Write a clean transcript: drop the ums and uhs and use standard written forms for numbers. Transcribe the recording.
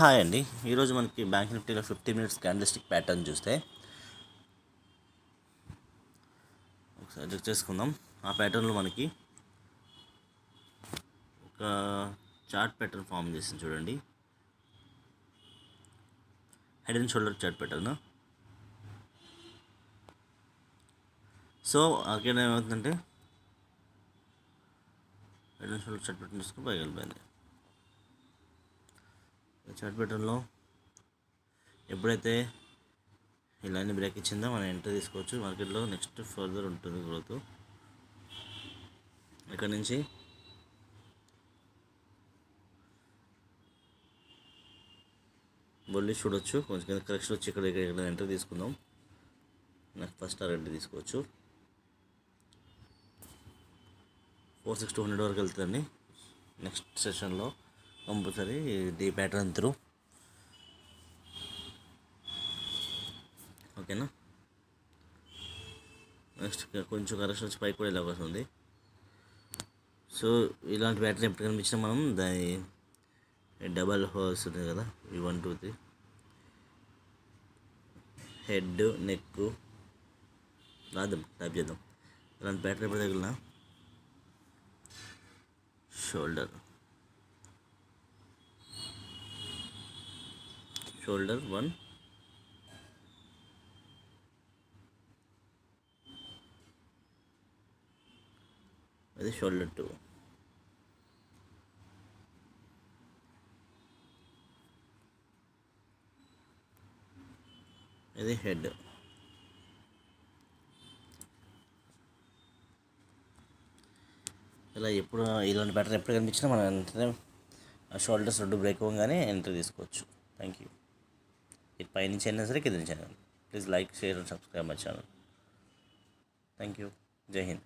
Hi అండి. ఈరోజు మనకి బ్యాంక్ నిఫ్టీలో 50 మినిట్స్ క్యాండిల్స్టిక్ ప్యాటర్న్ చూస్తే ఒకసారి చెక్ చేసుకుందాం. ఆ ప్యాటర్న్లో మనకి ఒక చార్ట్ ప్యాటర్న్ ఫామ్ చేసింది చూడండి. Head and shoulder chart pattern. So అక్కడ ఏమవుతుందంటే head and shoulder chart pattern తీసుకుని పైకి వెళ్ళిపోయింది. చార్ట్ ప్యాటర్న్లో ఎప్పుడైతే ఈ లైన్ బ్రేక్ ఇచ్చిందో మనం ఎంట్రీ తీసుకోవచ్చు. మార్కెట్లో నెక్స్ట్ ఫర్దర్ ఉంటుంది గ్రోత్. ఇక్కడ నుంచి బుల్లిష్ చూడొచ్చు. కొంచెం కింద కరెక్షన్ వచ్చి ఇక్కడ ఎంట్రీ తీసుకుందాం. నాకు ఫస్ట్ టార్గెట్ తీసుకోవచ్చు. 46200 వరకు వెళ్తుందండి. నెక్స్ట్ సెషన్లో కంపల్సరీ ది ప్యాటర్న్ త్రూ. ఓకేనా. నెక్స్ట్ కొంచెం కరెక్షన్ వచ్చి పైకి కూడా వెళ్ళే అవకాశం ఉంది. సో ఇలాంటి ప్యాటర్న్ ఎప్పుడు కనిపించినా మనం దాని డబల్ హోల్స్ ఉంది కదా, ఈ 1 2 3 హెడ్ నెక్ రాద్దాం, టైప్ చేద్దాం. ఇలాంటి ప్యాటర్న్ ఎప్పుడు తగిలినా షోల్డర్ 1, అది షోల్డర్ 2, ఇది హెడ్. ఇలా ఎప్పుడు ఇలాంటి ప్యాటర్న్ ఎప్పుడు కనిపించినా మనం వెంటనే ఆ షోల్డర్స్ 2 బ్రేక్ అవ్వగానే ఎంట్రీ తీసుకోవచ్చు. Thank you. ఇది పైనుంచి అయినా సరే కింద నుంచి అయినా. Please like, share and subscribe my channel. Thank you. జై హింద్.